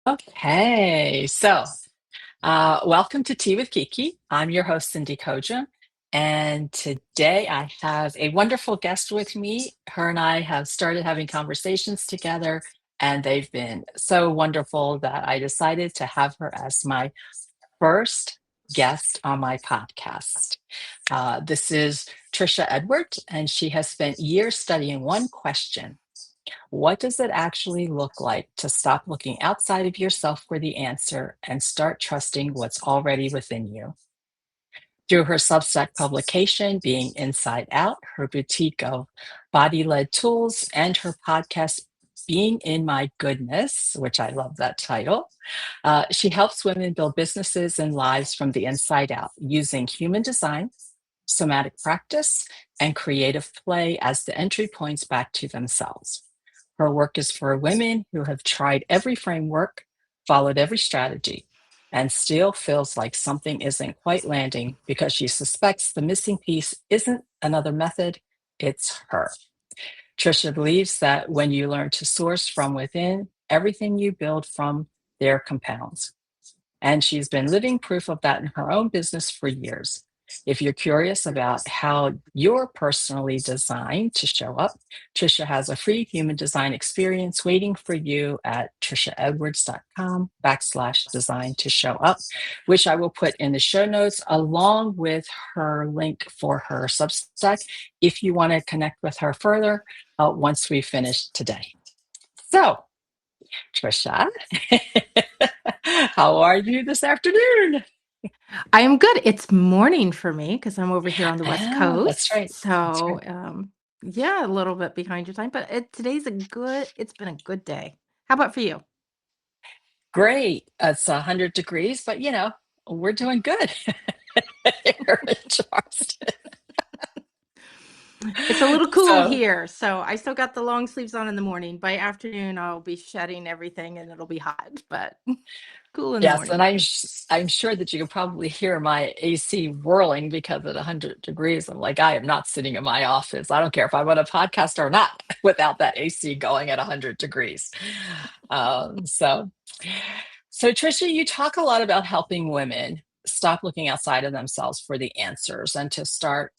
Okay, welcome to Tea with Keke. I'm your host, Cindy Koja, and today I have a wonderful guest with me. Her and I have started having conversations together, and they've been so wonderful that I decided to have her as my first guest on my podcast. This is Tricia Edwards, and she has spent years studying one question: what does it actually look like to stop looking outside of yourself for the answer and start trusting what's already within you? Through her Substack publication, Being Inside Out, her boutique of body led tools, and her podcast, Being in My Goodness, which I love that title, she helps women build businesses and lives from the inside out using human design, somatic practice, and creative play as the entry points back to themselves. Her work is for women who have tried every framework, followed every strategy, and still feels like something isn't quite landing because she suspects the missing piece isn't another method, it's her. Tricia believes that when you learn to source from within, everything you build from there compounds. And she's been living proof of that in her own business for years. If you're curious about how you're personally designed to show up, Tricia has a free human design experience waiting for you at triciaedwards.com/design to show up, which I will put in the show notes along with her link for her Substack if you want to connect with her further once we finish today. So, Tricia, how are you this afternoon? I am good. It's morning for me because I'm over here on the West Ah, that's Coast. right. That's So, right. yeah, a little bit behind your time, but it's been a good day. How about for you? Great. It's 100 degrees, but we're doing good here in Charleston. It's a little cool So, here. So I still got the long sleeves on in the morning. By afternoon, I'll be shedding everything and it'll be hot, but cool in the yes, and morning. I'm sure that you can probably hear my AC whirling because at 100 degrees, I'm like, I am not sitting in my office. I don't care if I'm on a podcast or not without that AC going at 100 degrees. Um, so, so Tricia, you talk a lot about helping women stop looking outside of themselves for the answers and to start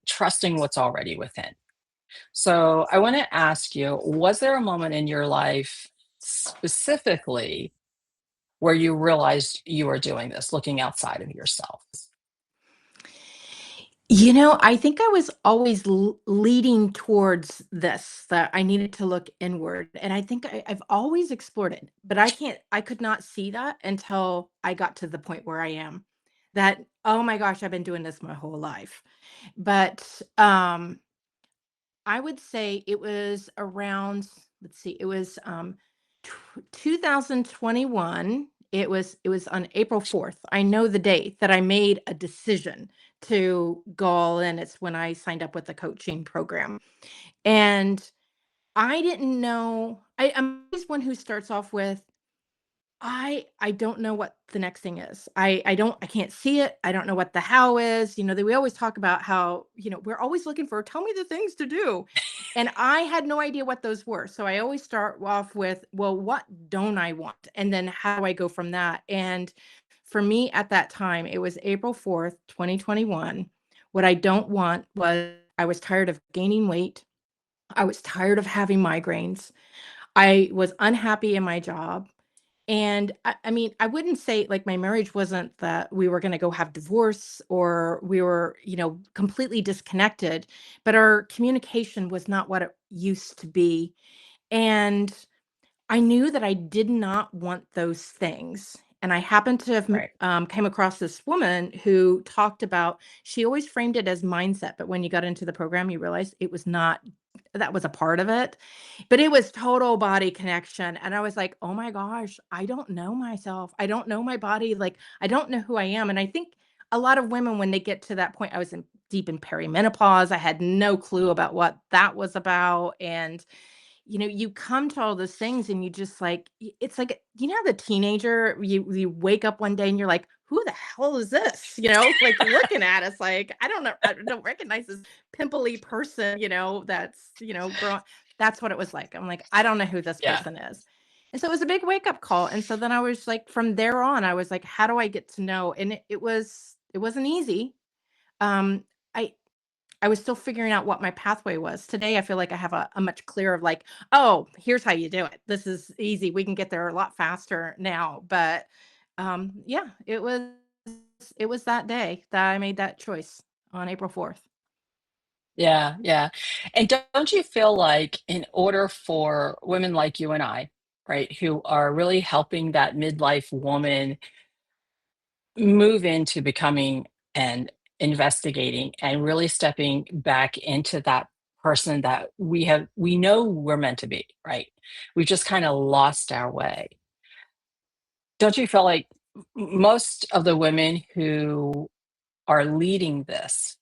trusting what's already within. So I want to ask you, was there a moment in your life specifically where you realized you were doing this, looking outside of yourself? I think I was always leading towards this, that I needed to look inward. And I think I've always explored it, but I could not see that until I got to the point where I am. That, oh my gosh, I've been doing this my whole life. But I would say it was around, let's see, it was 2021. It was on April 4th. I know the date that I made a decision to go all in. It's when I signed up with the coaching program. And I didn't know I'm always one who starts off with I don't know what the next thing is. I can't see it. I don't know what the how is. We always talk about how, we're always looking for tell me the things to do. And I had no idea what those were. So I always start off with, well, what don't I want? And then how do I go from that? And for me at that time, it was April 4th, 2021. What I don't want was I was tired of gaining weight. I was tired of having migraines. I was unhappy in my job. And I mean, I wouldn't say like my marriage wasn't that we were going to go have divorce or we were, completely disconnected, but our communication was not what it used to be. And I knew that I did not want those things. And I happened to have Right. came across this woman who talked about, she always framed it as mindset. But when you got into the program, you realized it was not, that was a part of it, but it was total body connection. And I was like, oh my gosh, I don't know myself. I don't know my body. Like, I don't know who I am. And I think a lot of women, when they get to that point, I was deep in perimenopause. I had no clue about what that was about. And you come to all those things and you just like it's like the teenager you wake up one day and you're like, who the hell is this? Like looking at us like, I don't know, I don't recognize this pimply person, that's growing. That's what it was like. I'm like, I don't know who this Yeah. person is. And so it was a big wake up call. And so then I was like, from there on, I was like, how do I get to know? And it wasn't easy. Um, I, I was still figuring out what my pathway was. Today, I feel like I have a much clearer, like, oh, here's how you do it. This is easy. We can get there a lot faster now. But yeah, it was that day that I made that choice on April 4th. Yeah, yeah. And don't you feel like in order for women like you and I, right, who are really helping that midlife woman move into becoming and investigating and really stepping back into that person that we know we're meant to be, right? We've just kind of lost our way. Don't you feel like most of the women who are leading this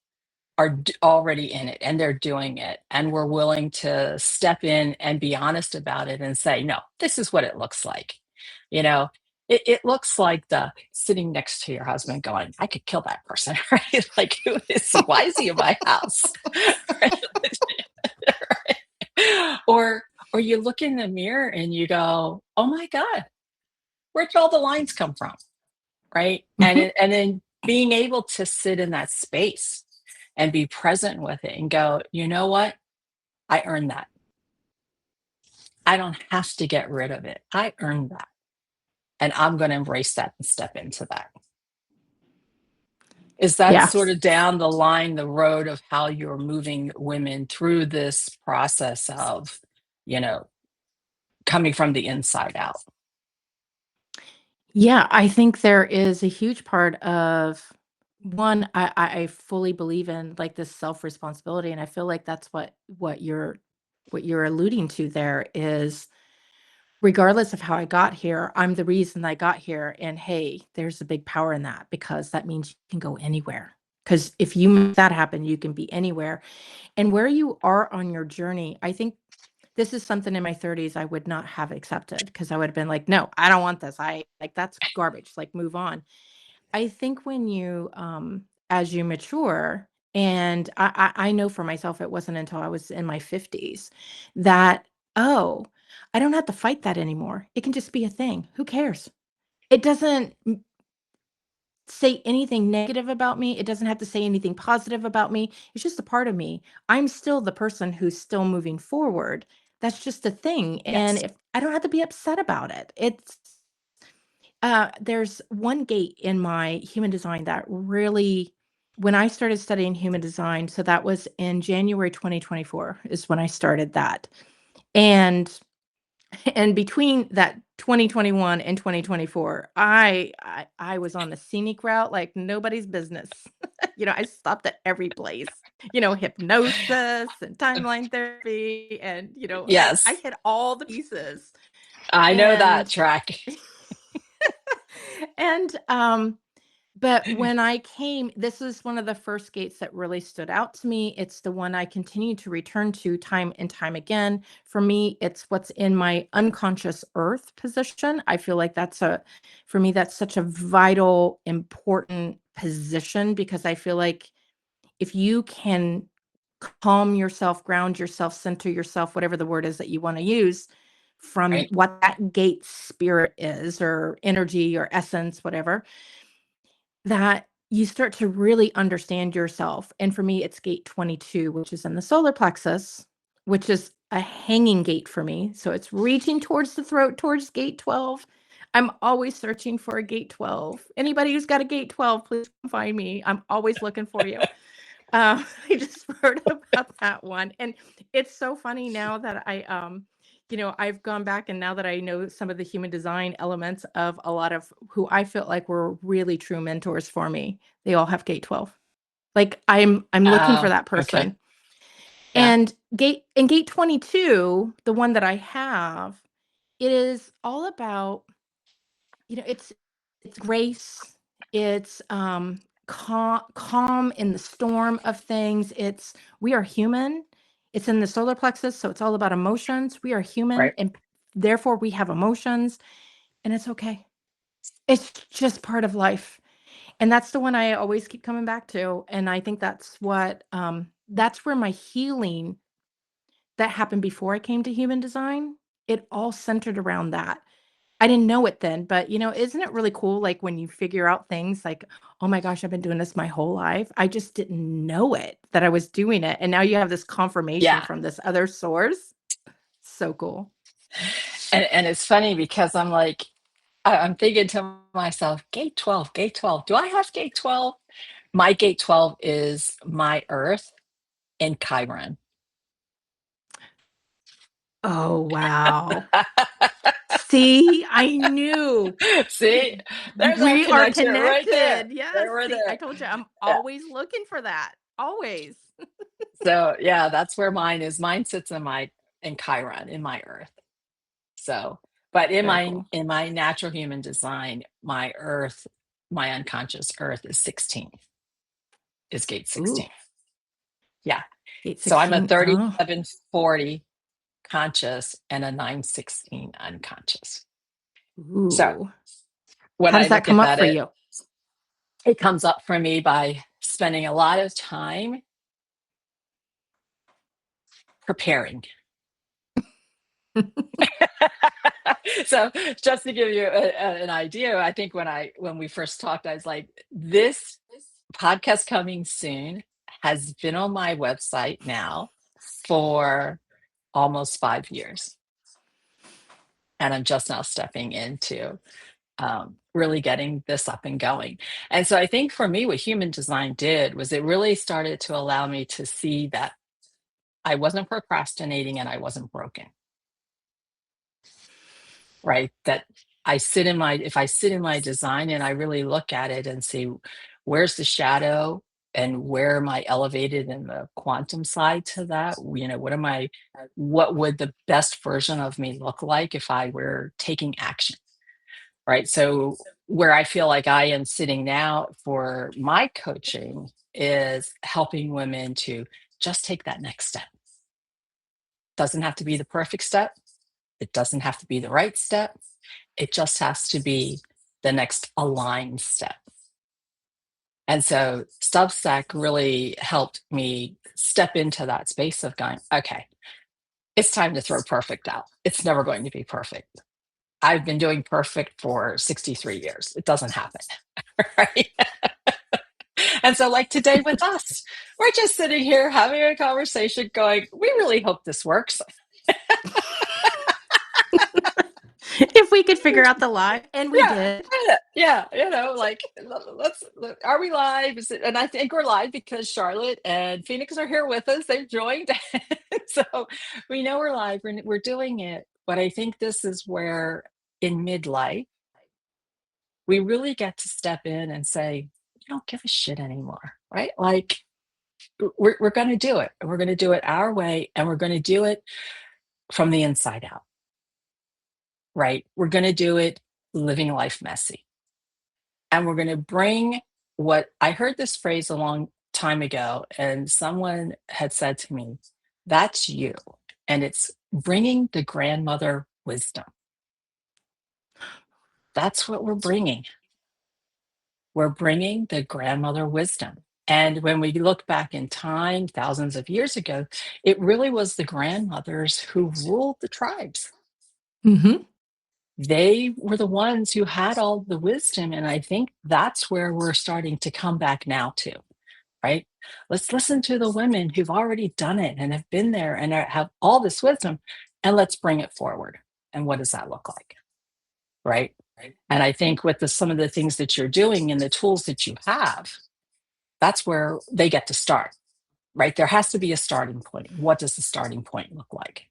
are already in it and they're doing it and we're willing to step in and be honest about it and say, no, this is what it looks like. you know it looks like the sitting next to your husband going, I could kill that person. Right, like, why is he in my house? Right? Right? Or you look in the mirror and you go, oh my god, where'd all the lines come from? Right, Mhm. and then being able to sit in that space and be present with it and go, you know what, I earned that. I don't have to get rid of it. I earned that, and I'm going to embrace that and step into that. Is that Yeah. sort of down the line, the road of how you're moving women through this process of, you know, coming from the inside out? Yeah, I think there is a huge part of one, I fully believe in like this self-responsibility. And I feel like that's what you're alluding to there is regardless of how I got here, I'm the reason I got here. And hey, there's a big power in that because that means you can go anywhere. Because if you make that happen, you can be anywhere. And where you are on your journey, I think this is something in my 30s I would not have accepted because I would have been like, no, I don't want this. I like that's garbage. Like move on. I think when you as you mature, and I know for myself it wasn't until I was in my 50s that, oh, I don't have to fight that anymore. It can just be a thing. Who cares? It doesn't say anything negative about me. It doesn't have to say anything positive about me. It's just a part of me. I'm still the person who's still moving forward. That's just a thing. And Yes. if I don't have to be upset about it, there's one gate in my human design that really, when I started studying human design, so that was in January 2024 is when I started that. And and between that 2021 and 2024, I was on the scenic route like nobody's business. I stopped at every place. Hypnosis and timeline therapy and I Yes, hit all the pieces. I know that And track. and but when I came, this is one of the first gates that really stood out to me. It's the one I continue to return to time and time again. For me, it's what's in my unconscious earth position. I feel like for me, that's such a vital, important position because I feel like if you can calm yourself, ground yourself, center yourself, whatever the word is that you want to use, from Right, what that gate spirit is, or energy, or essence, whatever, that you start to really understand yourself. And for me, it's gate 22, which is in the solar plexus, which is a hanging gate for me. So it's reaching towards the throat, towards gate 12. I'm always searching for a gate 12. Anybody who's got a gate 12, please come find me. I'm always looking for you. I just wrote about that one, and it's so funny now that I've gone back, and now that I know some of the human design elements of a lot of who I felt like were really true mentors for me, they all have gate 12. Like I'm looking for that okay, person. yeah, And gate 22, the one that I have, it is all about it's grace, it's, calm in the storm of things, we are human, it's in the solar plexus, so it's all about emotions, we are human, right. and therefore we have emotions, and it's okay. It's just part of life, and that's the one I always keep coming back to, and I think that's where my healing that happened before I came to human design. it all centered around that. I didn't know it then, but, isn't it really cool, like, when you figure out things like, "Oh my gosh, I've been doing this my whole life. I just didn't know it, that I was doing it." And now you have this confirmation Yeah. from this other source. So cool. And it's funny because I'm like, I'm thinking to myself, gate 12, gate 12. Do I have gate 12? My gate 12 is my earth in Chiron. Oh, wow. See, I knew. See, there's our We are connection right there. connected. Yes, There we're see, I there. told you I'm Yeah. always looking for that. Always. So yeah, that's where mine is. Mine sits in Chiron, in my earth. So, but Very cool. in my natural human design, my earth, my unconscious earth is 16, is gate Ooh, 16. Yeah. So I'm a 816. Oh, 3740 conscious and a 916 unconscious. So ooh. when How I does that look come at up that, for you? it comes up for me by spending a lot of time preparing. So just to give you an idea, I think when we first talked, I was like, this podcast coming soon has been on my website now for almost 5 years. And I'm just now stepping into really getting this up and going. And so I think for me, what human design did was it really started to allow me to see that I wasn't procrastinating and I wasn't broken, right? That if I sit in my design and I really look at it and see where's the shadow and where am I elevated in the quantum side to that, what would the best version of me look like if I were taking action? Right. So, where I feel like I am sitting now for my coaching is helping women to just take that next step. Doesn't have to be the perfect step. It doesn't have to be the right step. It just has to be the next aligned step. And so Substack really helped me step into that space of going, okay, it's time to throw perfect out. It's never going to be perfect. I've been doing perfect for 63 years. It doesn't happen. Right. And so, like today with us, we're just sitting here having a conversation going, we really hope this works. If we could figure out the lie, and we Yeah. did. Yeah. Like, are we live? And I think we're live because Charlotte and Phoenix are here with us. They've joined. So we know we're live. We're doing it. But I think this is where in midlife, we really get to step in and say, we don't give a shit anymore. Right. Like, we're going to do it. We're going to do it our way. And we're going to do it from the inside out, right? We're going to do it living life messy. And we're going to bring what I heard this phrase a long time ago, and someone had said to me, that's you. And it's bringing the grandmother wisdom. That's what we're bringing. We're bringing the grandmother wisdom. And when we look back in time, thousands of years ago, it really was the grandmothers who ruled the tribes. Mhm. They were the ones who had all the wisdom. And I think that's where we're starting to come back now to, right? Let's listen to the women who've already done it and have been there and have all this wisdom, and let's bring it forward. And what does that look like? Right. And I think with some of the things that you're doing and the tools that you have, that's where they get to start, right? There has to be a starting point. What does the starting point look like?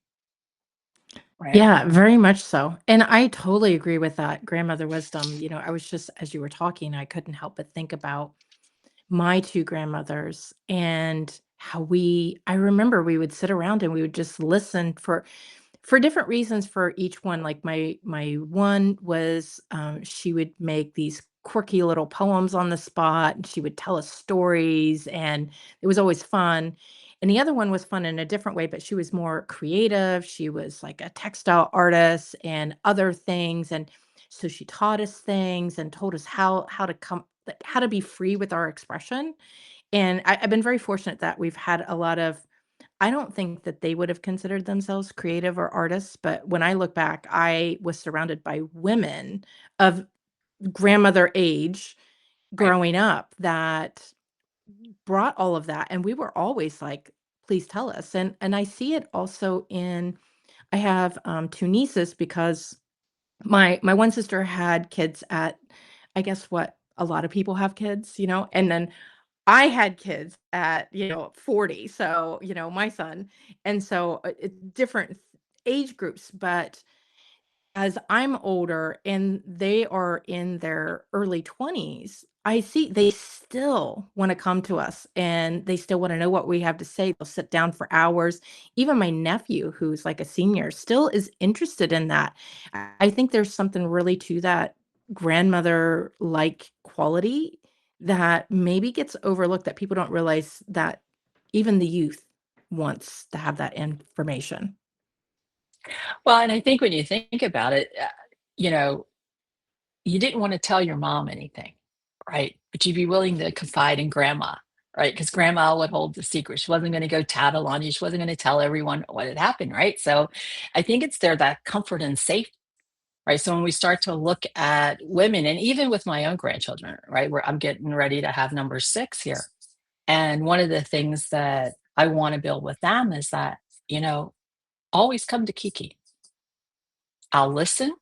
Right. Yeah, very much so. And I totally agree with that grandmother wisdom. I was just, as you were talking, I couldn't help but think about my 2 grandmothers and how I remember we would sit around and we would just listen for different reasons for each one. Like my one was, she would make these quirky little poems on the spot, and she would tell us stories, and it was always fun. And the other one was fun in a different way, but she was more creative. She was like a textile artist and other things, and so she taught us things and told us how to be free with our expression. And I've been very fortunate that we've had a lot of I don't think that they would have considered themselves creative or artists, but when I look back, I was surrounded by women of grandmother age Right. growing up that brought all of that, and we were always like, "Please tell us." And I see it also in I have, 2 nieces because my one sister had kids at I guess what a lot of people have kids, and then I had kids at, 40, so, my son, and so, it's different age groups, but as I'm older and they are in their early 20s, I see they still wanna come to us, and they still wanna know what we have to say. They'll sit down for hours. Even my nephew, who's like a senior, still is interested in that. I think there's something really to that grandmother-like quality that maybe gets overlooked, that people don't realize that even the youth wants to have that information. Well, and I think when you think about it, you know, you didn't want to tell your mom anything, right? But you'd be willing to confide in grandma, right? Because grandma would hold the secret. She wasn't going to go tattle on you. She wasn't going to tell everyone what had happened, right? So I think it's there that comfort and safety, right? So when we start to look at women, and even with my own grandchildren, right, where I'm getting ready to have number six here. And one of the things that I want to build with them is that, you know, always come to Kiki. I'll listen.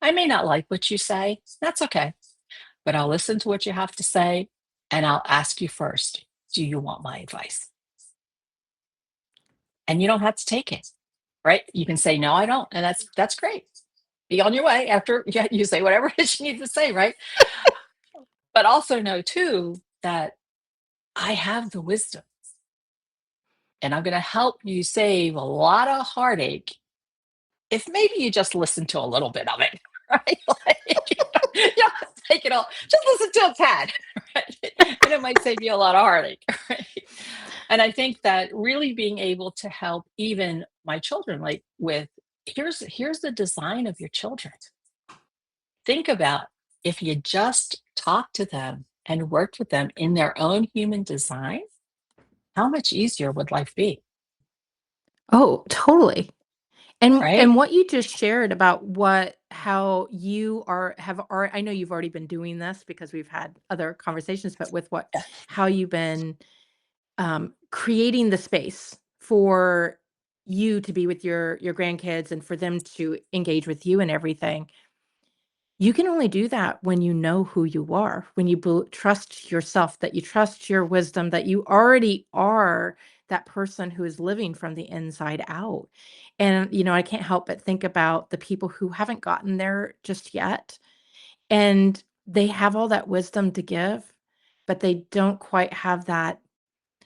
I may not like what you say. That's okay. But I'll listen to what you have to say and I'll ask you first, do you want my advice? And you don't have to take it, right? You can say, no, I don't. And that's great. Be on your way after you say whatever it is you need to say, right? But also know too that I have the wisdom and I'm going to help you save a lot of heartache if maybe you just listen to a little bit of it, right? Like, you don't have to take it all, just listen to a tad, right? And it might save you a lot of heartache, right? And I think that really being able to help even my children, like with here's the design of your children. Think about if you just talk to them and worked with them in their own human design, how much easier would life be, Oh, totally. And right? what you just shared about how you I know you've already been doing this because we've had other conversations, but with Yeah. how you've been, creating the space for you to be with your grandkids and for them to engage with you and everything. You can only do that when you know who you are, when you trust yourself, that you trust your wisdom, that you already are that person who is living from the inside out. And, I can't help but think about the people who haven't gotten there just yet. And they have all that wisdom to give, but they don't quite have that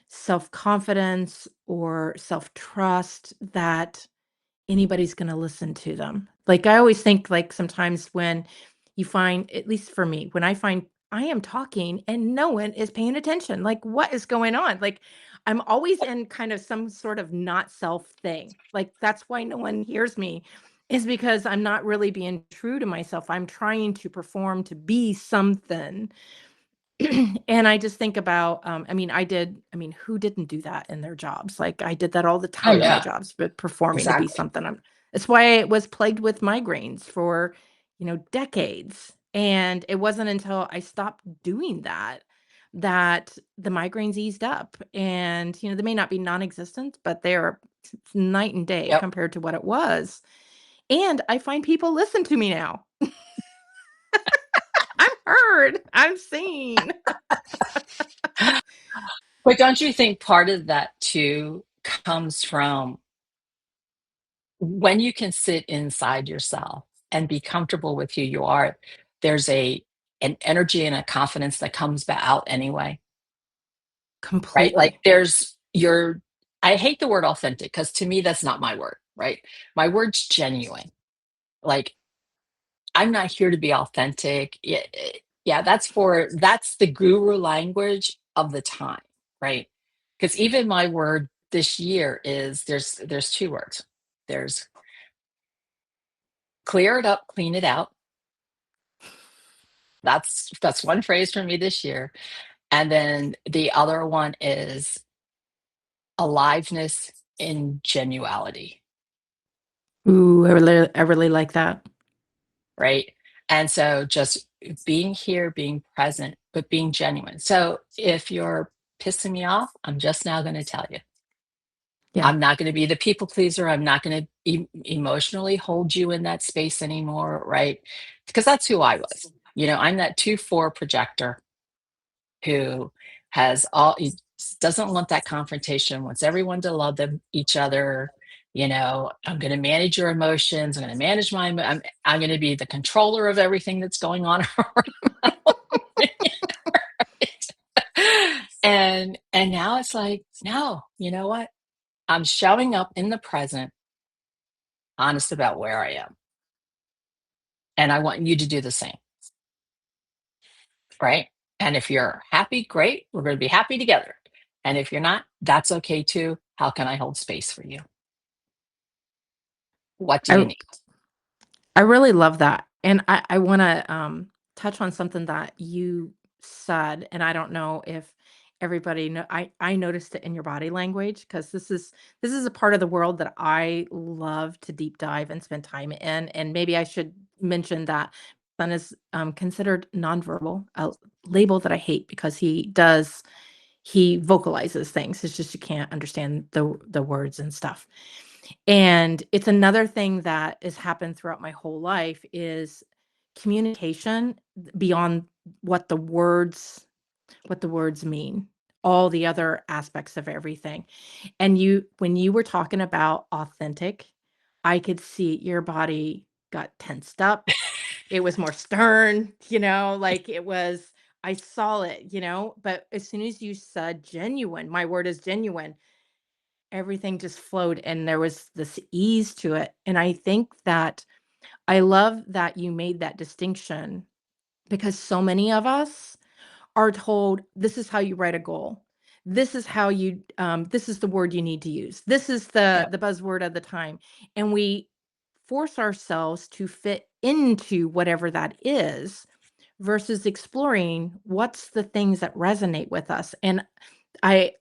self confidence or self trust that anybody's gonna listen to them. Like, I always think, like, sometimes when you find at least for me, when I find I am talking and no one is paying attention, like, what is going on? Like, I'm always in kind of some sort of not self thing. Like, that's why no one hears me, is because I'm not really being true to myself. I'm trying to perform to be something. And I just think about, who didn't do that in their jobs? Like, I did that all the Oh time in my yeah, jobs, but performing to be exactly. something. It's why I was plagued with migraines for, decades. And it wasn't until I stopped doing that that the migraines eased up. And, they may not be non-existent, but they're night and day Yep. compared to what it was. And I find people listen to me now. I'm heard. I'm seen. But don't you think part of that too comes from when you can sit inside yourself and be comfortable with who you are, there's an energy and a confidence that comes out anyway, right? Like Completely. there's your I hate the word authentic because to me that's not my word, right? My word's genuine. Like I'm not here to be authentic. Yeah, yeah, that's the guru language of the time, right? Because even my word this year is there's two words. There's clear it up, clean it out. That's one phrase for me this year. And then the other one is aliveness in genuality, Ooh, I really like that. right? And so just being here, being present, but being genuine. So if you're pissing me off, I'm just now going to tell you. Yeah. I'm not going to be the people pleaser. I'm not going to emotionally hold you in that space anymore, right? Because that's who I was. I'm that 2-4 projector who has he doesn't want that confrontation, wants everyone to love each other. I'm going to manage your emotions. I'm going to manage I'm going to be the controller of everything that's going on around me. And now it's like, no, you know what? I'm showing up in the present, honest about where I am. And I want you to do the same, right? And if you're happy, great. We're going to be happy together. And if you're not, that's okay too. How can I hold space for you? What do you I need? I really love that. And I want to touch on something that you said. And I don't know if everybody know, I noticed it in your body language because this is a part of the world that I love to deep dive and spend time in. And maybe I should mention that son is considered nonverbal, a label that I hate because he vocalizes things. It's just you can't understand the words and stuff. And it's another thing that has happened throughout my whole life is communication beyond what the words what the words mean, all the other aspects of everything. And when you were talking about authentic, I could see your body got tensed up. It was more stern, like it was I saw it, but as soon as you said genuine, my word is genuine, everything just flowed and there was this ease to it. And I think that I love that you made that distinction because so many of us are told this is how you write a goal. This is how you this is the word you need to use. This is Yep. the buzzword of the time. And we force ourselves to fit into whatever that is versus exploring what's the things that resonate with us. And I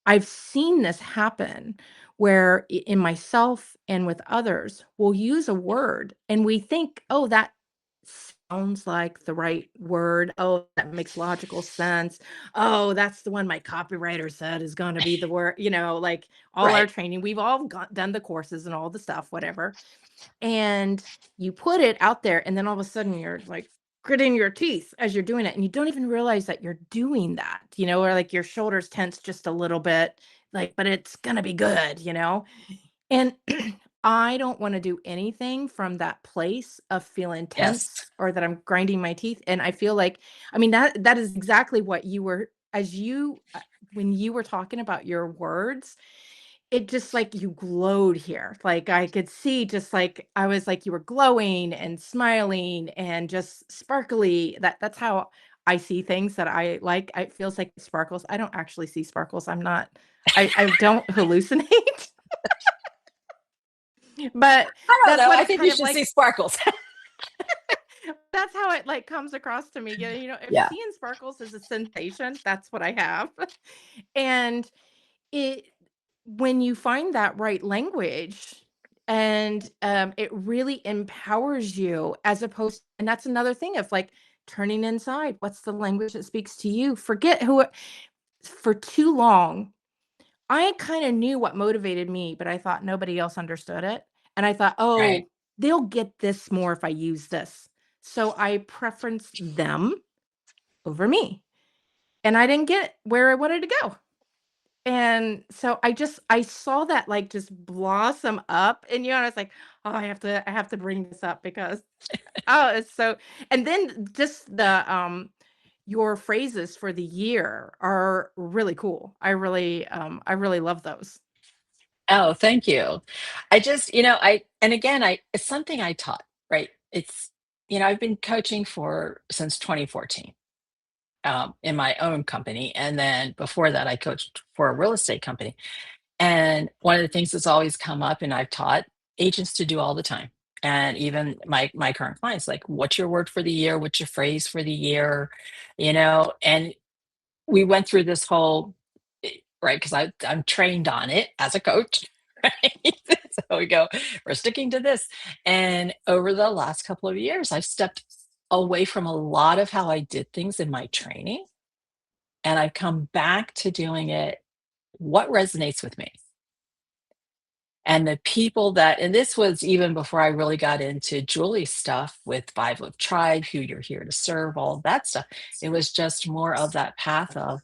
I've seen this happen where in myself and with others, we'll use a word and we think, oh, that sounds like the right word. Oh, that makes logical sense. Oh, that's the one my copywriter said is going to be the word, like all our Right. training. We've all done the courses and all the stuff, whatever. And you put it out there, and then all of a sudden you're like gritting your teeth as you're doing it, and you don't even realize that you're doing that, or like your shoulders tense just a little bit, like, but it's gonna be good. And I don't want to do anything from that place of feeling Yes. tense or that I'm grinding my teeth. And I feel like, I mean, that is exactly what you were when you were talking about your words, it just like you glowed here. Like I could see just like I was like you were glowing and smiling and just sparkly. That's how I see things that I like. It feels like sparkles. I don't actually see sparkles. I don't hallucinate. But I don't that's know. what I it's think you kind of should see like. sparkles. That's how it like comes across to me. If Yeah. seeing sparkles is a sensation, that's what I have. And it when you find that right language and it really empowers you as opposed and that's another thing of like turning inside. What's the language that speaks to you? Forget for too long I kind of knew what motivated me, but I thought nobody else understood it. And I thought, Right. oh, they'll get this more if I use this. So I preferenced them over me. And I didn't get where I wanted to go. And so I saw that like just blossom up and I was like, oh, I have to bring this up because oh, it's so and then just the your phrases for the year are really cool. I really love those. Oh, thank you. I just, and again, it's something I taught, right? I've been coaching since 2014 in my own company. And then before that, I coached for a real estate company. And one of the things that's always come up, and I've taught agents to do all the time. And even my current clients, like, what's your word for the year? What's your phrase for the year? And we went through this whole right? Because I'm trained on it as a coach. Right? So we go, we're sticking to this. And over the last couple of years, I've stepped away from a lot of how I did things in my training. And I've come back to doing it what resonates with me. And the people that, and this was even before I really got into Julie's stuff with Five Live Tribe, who you're here to serve, all of that stuff. It was just more of that path of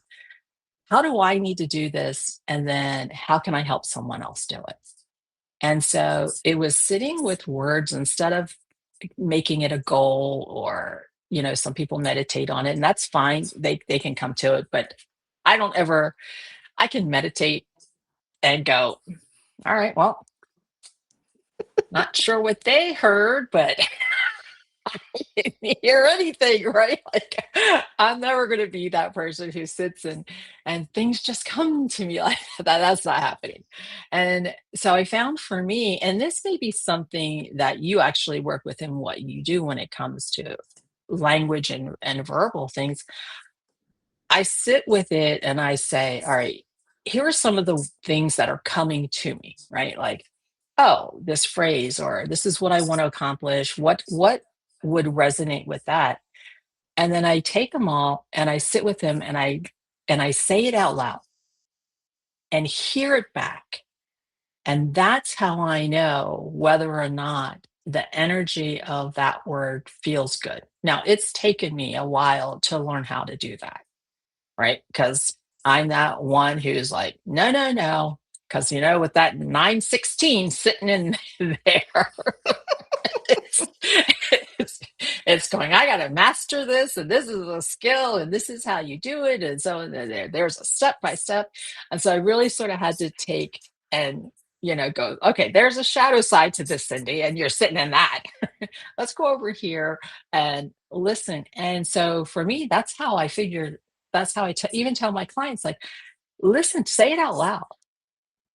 how do I need to do this? And then how can I help someone else do it? And so it was sitting with words instead of making it a goal or, some people meditate on it, and that's fine. They can come to it, but I don't ever, I can meditate and go, all right, well, not sure what they heard, but didn't hear anything, right? Like I'm never going to be that person who sits and things just come to me like that. That's not happening. And so I found for me, and this may be something that you actually work with in what you do when it comes to language and verbal things. I sit with it and I say, all right, here are some of the things that are coming to me, right? Like, oh, this phrase, or this is what I want to accomplish. What would resonate with that? And then I take them all and I sit with them and I say it out loud and hear it back. And that's how I know whether or not the energy of that word feels good. Now, it's taken me a while to learn how to do that, right? Because I'm that one who's like, no, no, no. Because, with that 916 sitting in there, it's, it's, it's going, I got to master this, and this is a skill, and this is how you do it. And so there's a step by step. And so I really sort of had to take and, go, okay, there's a shadow side to this, Cindy, and you're sitting in that. Let's go over here and listen. And so for me, that's how I figured, that's how even tell my clients, like, listen, say it out loud.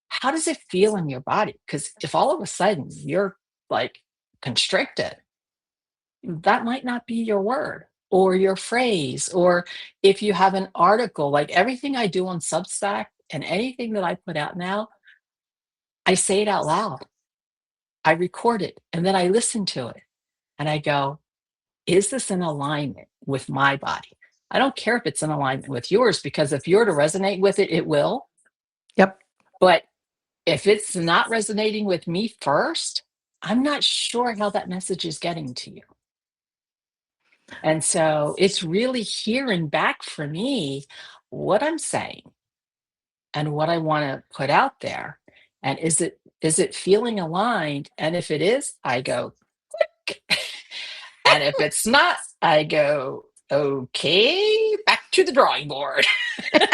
How does it feel in your body? Because if all of a sudden you're like constricted, that might not be your word or your phrase. Or if you have an article, like everything I do on Substack and anything that I put out now, I say it out loud. I record it and then I listen to it and I go, is this in alignment with my body? I don't care if it's in alignment with yours, because if you're to resonate with it, it will. Yep. But if it's not resonating with me first, I'm not sure how that message is getting to you. And so it's really hearing back for me what I'm saying and what I want to put out there. And is it feeling aligned? And if it is, I go, click. And if it's not, I go, okay, back to the drawing board. And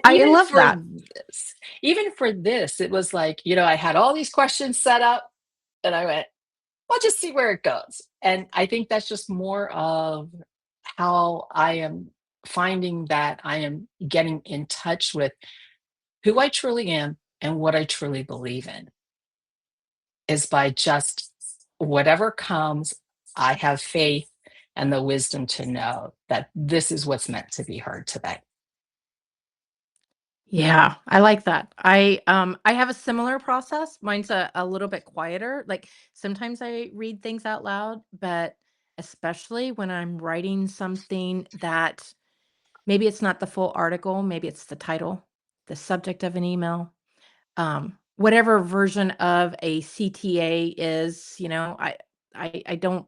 I love that. even for this, it was like, I had all these questions set up and I went, we'll just see where it goes. And I think that's just more of how I am finding that I am getting in touch with who I truly am and what I truly believe in, is by just whatever comes, I have faith and the wisdom to know that this is what's meant to be heard today. Yeah, I like that. I have a similar process. Mine's a little bit quieter. Like sometimes I read things out loud, but especially when I'm writing something that maybe it's not the full article, maybe it's the title, the subject of an email, whatever version of a CTA is, I don't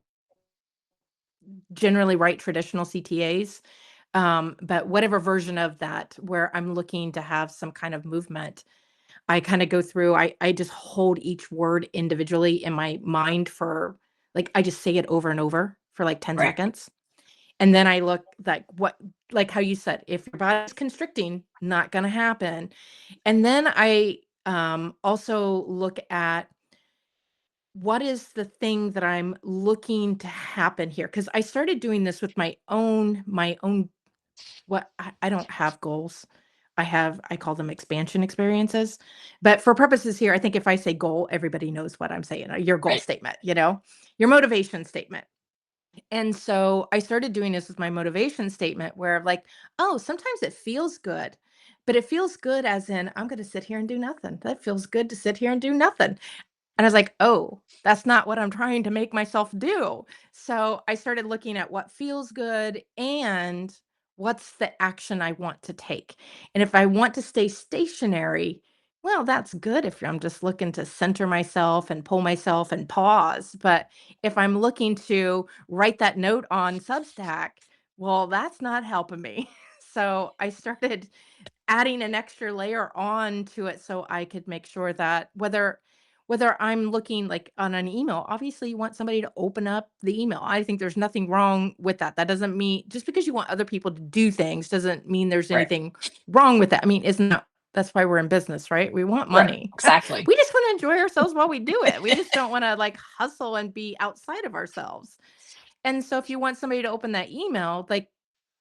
generally write traditional CTAs. But whatever version of that where I'm looking to have some kind of movement, I kind of go through, I just hold each word individually in my mind for like I just say it over and over for like 10 Right. seconds. And then I look like how you said, if your body's constricting, not gonna happen. And then I also look at what is the thing that I'm looking to happen here? Because I started doing this with my own what I don't have goals. I call them expansion experiences. But for purposes here, I think if I say goal, everybody knows what I'm saying. Your goal Right. statement, your motivation statement. And so I started doing this with my motivation statement where like, oh, sometimes it feels good, but it feels good as in I'm going to sit here and do nothing. That feels good to sit here and do nothing. And I was like, "Oh, that's not what I'm trying to make myself do." So, I started looking at what feels good and what's the action I want to take. And if I want to stay stationary, well, that's good if I'm just looking to center myself and pull myself and pause. But if I'm looking to write that note on Substack, well, that's not helping me. So, I started adding an extra layer on to it so I could make sure that whether I'm looking like on an email, obviously you want somebody to open up the email. I think there's nothing wrong with that. That doesn't mean just because you want other people to do things doesn't mean there's Right. anything wrong with that. I mean, isn't that that's why we're in business, right? We want Right. money. Exactly. We just want to enjoy ourselves while we do it. We just don't want to like hustle and be outside of ourselves. And so if you want somebody to open that email, like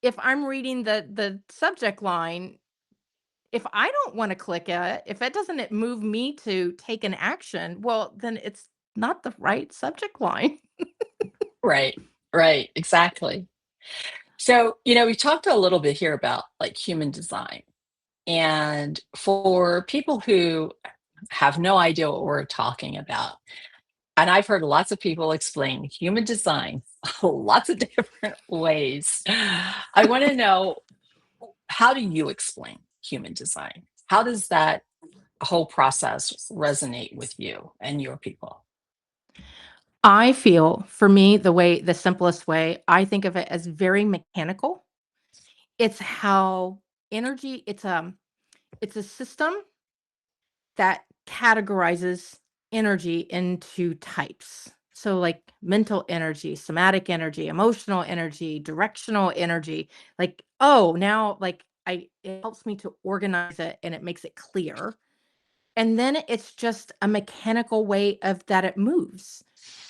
if I'm reading the subject line, if I don't wanna click it, if it doesn't move me to take an action, well, then it's not the right subject line. Right. Right. Exactly. So, we talked a little bit here about like human design. And for people who have no idea what we're talking about, and I've heard lots of people explain human design lots of different ways. I want to know, how do you explain human design? How does that whole process resonate with you and your people? I feel, for me, the simplest way, I think of it as very mechanical. It's how energy it's a system that categorizes energy into types. So, like mental energy, somatic energy, emotional energy, directional energy. Like, oh, now, like, it helps me to organize it and it makes it clear. And then it's just a mechanical way of that it moves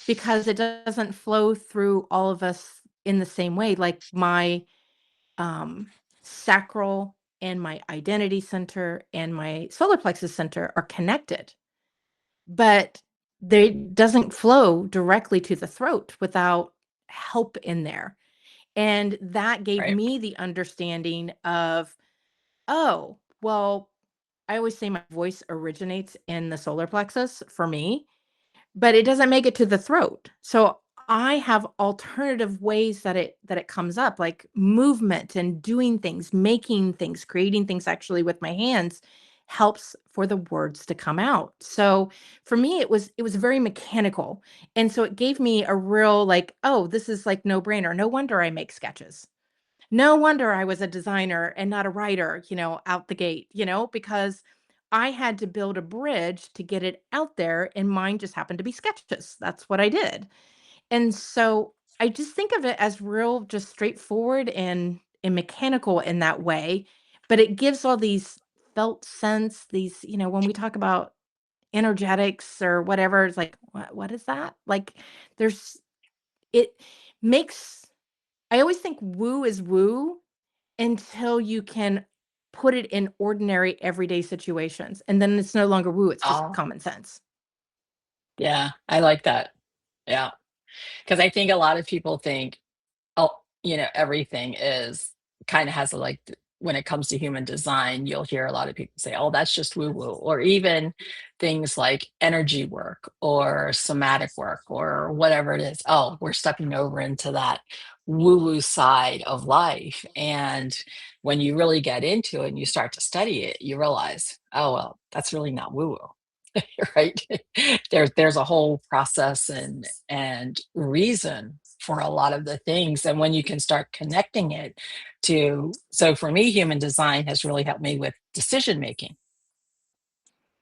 because it doesn't flow through all of us in the same way. Like, my um, sacral and my identity center and my solar plexus center are connected, but they doesn't flow directly to the throat without help in there. And that gave Right. me the understanding of, oh, well, I always say my voice originates in the solar plexus for me, but it doesn't make it to the throat. So I have alternative ways that it comes up, like movement and doing things, making things, creating things actually with my hands helps for the words to come out. So for me it was very mechanical. And so it gave me a real like, oh, this is like no brainer. No wonder I make sketches. No wonder I was a designer and not a writer, out the gate, because I had to build a bridge to get it out there, and mine just happened to be sketches. That's what I did. And so I just think of it as real, just straightforward and mechanical in that way. But it gives all these felt sense, these, when we talk about energetics or whatever, it's like, what is that? Like there's it makes I always think woo is woo until you can put it in ordinary everyday situations, and then it's no longer woo, it's just Oh, common sense. yeah. I like that. Yeah. Because I think a lot of people think, oh, everything is kind of has a like when it comes to human design, you'll hear a lot of people say, oh, that's just woo woo, or even things like energy work or somatic work or whatever it is. Oh, we're stepping over into that woo woo side of life. And when you really get into it and you start to study it, you realize, oh, well, that's really not woo woo. Right. There's a whole process and reason for a lot of the things, and when you can start connecting it to, so for me, human design has really helped me with decision making,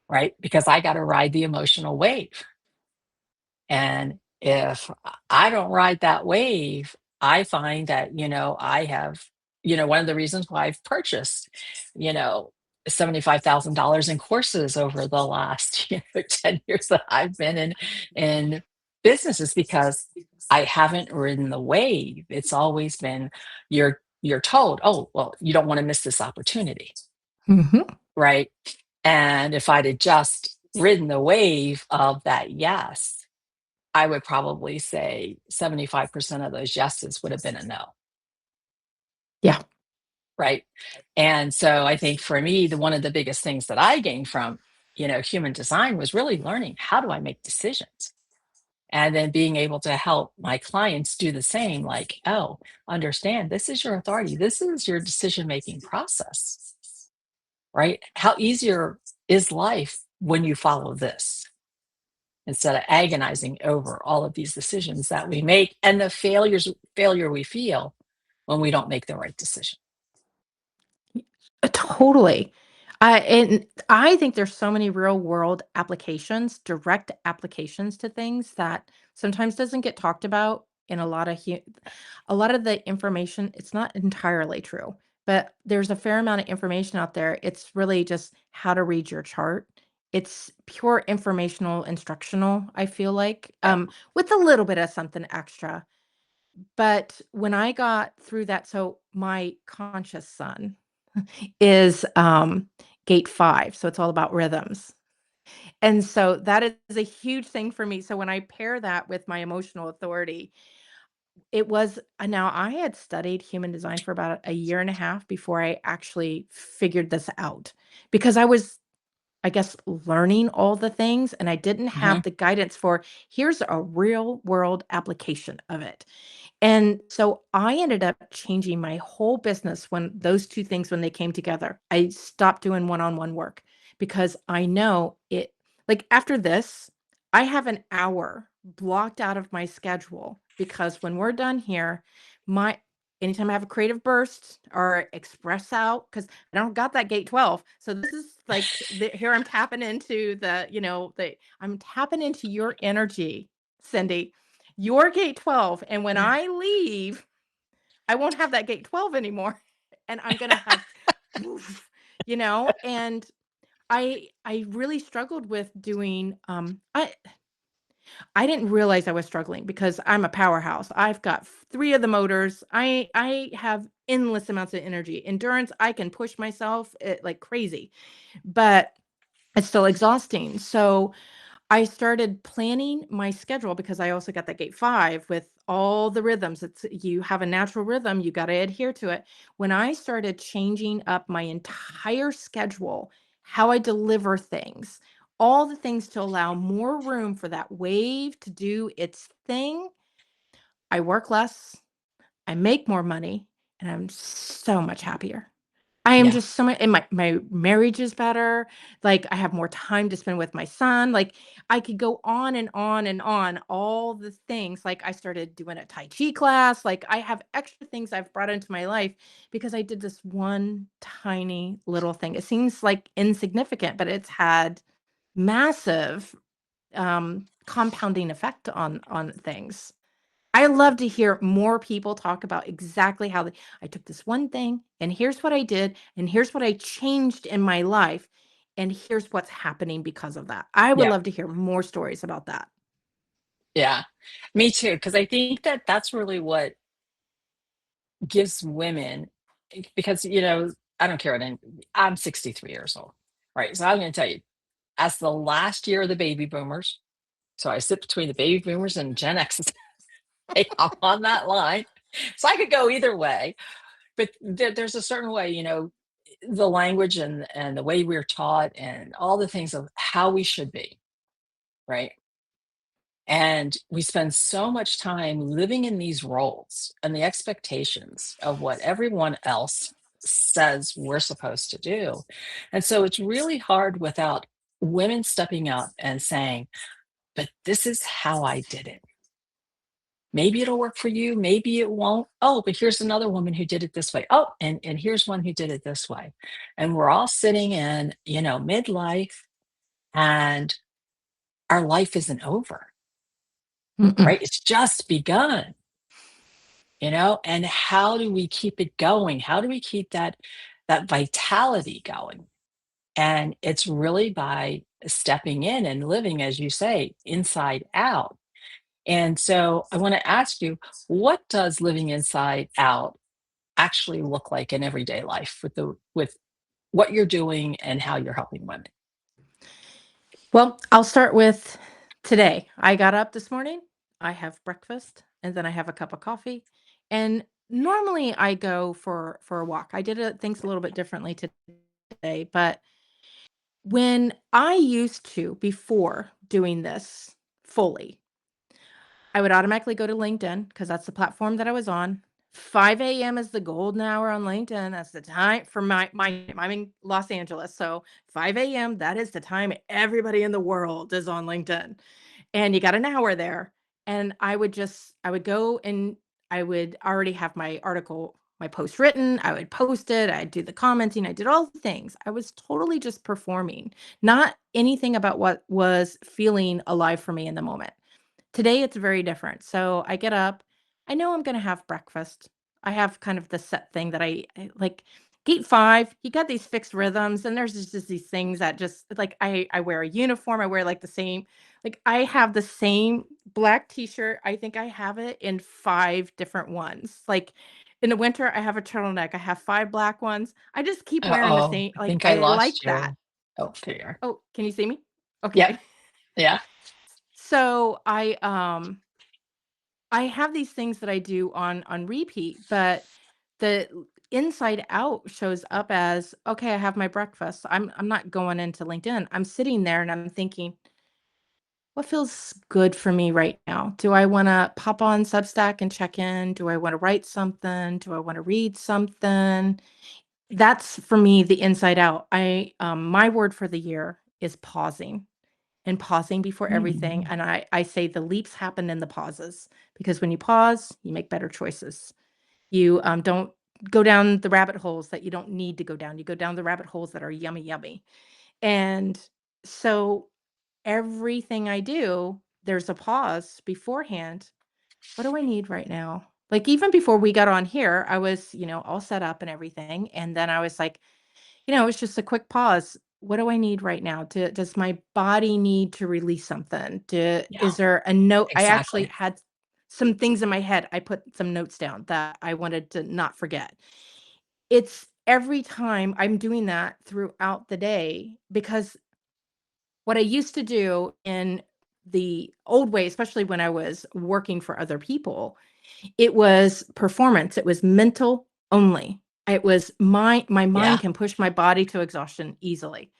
right? Because I got to ride the emotional wave, and if I don't ride that wave, I find that, I have, one of the reasons why I've purchased, you know, $75,000 in courses over the last, 10 years that I've been in business is because I haven't ridden the wave. It's always been you're told, oh, well, you don't want to miss this opportunity, Mhm. right? And if I'd have just ridden the wave of that yes, I would probably say 75% of those yeses would have been a no, Yeah. right? And so I think for me, the one of the biggest things that I gained from, human design was really learning, how do I make decisions? And then being able to help my clients do the same, like, oh, understand this is your authority. This is your decision making process, right? How easier is life when you follow this instead of agonizing over all of these decisions that we make and the failure we feel when we don't make the right decision. Totally. And I think there's so many real world applications, direct applications to things that sometimes doesn't get talked about in a lot of the information, it's not entirely true, but there's a fair amount of information out there. It's really just how to read your chart. It's pure informational, instructional, I feel like, Yeah. with a little bit of something extra. But when I got through that, so my conscious son is, gate 5, so it's all about rhythms. And so that is a huge thing for me. So when I pair that with my emotional authority, it was now I had studied human design for about a year and a half before I actually figured this out because I was, I guess, learning all the things and I didn't Hmm. have the guidance for here's a real world application of it. And so I ended up changing my whole business when those 2 things when they came together. I stopped doing one-on-one work because I know it like, after this, I have an hour blocked out of my schedule because when we're done here, my anytime I have a creative burst or express out, because I don't got that gate 12. So this is like here I'm tapping into I'm tapping into your energy, Cindy. Your gate 12, and when I leave, I won't have that gate 12 anymore, and I'm gonna have woof, and I really struggled with doing, I didn't realize I was struggling because I'm a powerhouse. I've got 3 of the motors. I have endless amounts of energy. Endurance, I can push myself, like crazy, but it's still exhausting. So I started planning my schedule because I also got that gate 5 with all the rhythms. It's you have a natural rhythm, you got to adhere to it. When I started changing up my entire schedule, how I deliver things, all the things to allow more room for that wave to do its thing, I work less, I make more money, and I'm so much happier. I am Yeah. just so much and my marriage is better, like, I have more time to spend with my son, like, I could go on and on and on, all the things, like, I started doing a Tai Chi class, like, I have extra things I've brought into my life because I did this one tiny little thing. It seems, like, insignificant, but it's had massive, compounding effect on things. I love to hear more people talk about exactly how I took this one thing and here's what I did and here's what I changed in my life and here's what's happening because of that. I would Yeah. love to hear more stories about that. Yeah. Me too. Because I think that that's really what gives women, because, I don't care what I'm 63 years old. Right. So I'm going to tell you, as the last year of the baby boomers, so I sit between the baby boomers and Gen X's. I'm on that line. So I could go either way, but there's a certain way, the language and the way we're taught and all the things of how we should be, right? And we spend so much time living in these roles and the expectations of what everyone else says we're supposed to do. And so it's really hard without women stepping up and saying, but this is how I did it. Maybe it'll work for you, maybe it won't. Oh, but here's another woman who did it this way. Oh, and here's one who did it this way. And we're all sitting in, midlife, and our life isn't over, Mm-mm. right? It's just begun, and how do we keep it going? How do we keep that vitality going? And it's really by stepping in and living, as you say, inside out. And so I want to ask you, what does living inside out actually look like in everyday life with what you're doing and how you're helping women? Well, I'll start with Today, I got up this morning, I have breakfast, and then I have a cup of coffee, and normally I go for a walk. I did, things a little bit differently today, but when I used to, before doing this fully, I would automatically go to LinkedIn because that's the platform that I was on. 5 a.m. is the golden hour on LinkedIn. That's the time for my I'm in Los Angeles. So 5 a.m., that is the time everybody in the world is on LinkedIn. And you got an hour there. And I would go and I would already have my article, my post written. I would post it. I'd do the commenting. I did all the things. I was totally just performing, not anything about what was feeling alive for me in the moment. Today, it's very different. So I get up, I know I'm gonna have breakfast. I have kind of the set thing that I like gate 5, you got these fixed rhythms, and there's just these things that just like I wear a uniform, I wear like the same like I have the same black t-shirt. I think I have it in 5 different ones. Like in the winter, I have a turtleneck. I have 5 black ones. I just keep wearing the Uh-oh, same I like think I I like lost that. you. Oh, there you are. Oh, can you see me? Yep. Okay. Yeah. So I have these things that I do on repeat, but the inside out shows up as, okay, I have my breakfast. I'm not going into LinkedIn. I'm sitting there and I'm thinking, what feels good for me right now? Do I want to pop on Substack and check in? Do I want to write something? Do I want to read something? That's for me the inside out. I My word for the year is pausing and pausing before everything. Mm. And I say the leaps happen in the pauses because when you pause, you make better choices. You don't go down the rabbit holes that you don't need to go down. You go down the rabbit holes that are yummy, yummy. And so everything I do, there's a pause beforehand. What do I need right now? Like even before we got on here, I was, all set up and everything. And then I was like, it's just a quick pause. What do I need right now? Does my body need to release something? Yeah, Is there a note? I actually exactly. had some things in my head. I put some notes down that I wanted to not forget. It's every time I'm doing that throughout the day because what I used to do in the old way, especially when I was working for other people, it was performance. It was mental only. It was my mind Yeah. can push my body to exhaustion easily.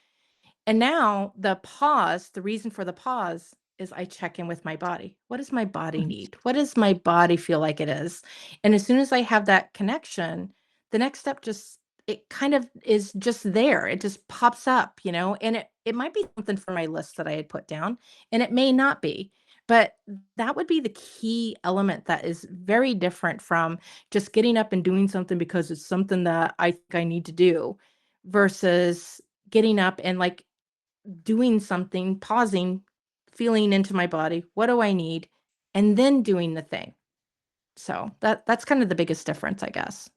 And now the pause, the reason for the pause is I check in with my body. What does my body Mhm. need? What does my body feel like it is? And as soon as I have that connection, the next step just it kind of is just there. It just pops up, and it might be something for my list that I had put down, and it may not be. But that would be the key element that is very different from just getting up and doing something because it's something that I think I need to do versus getting up and like doing something, pausing, feeling into my body, what do I need? And then doing the thing. So that's kind of the biggest difference, I guess.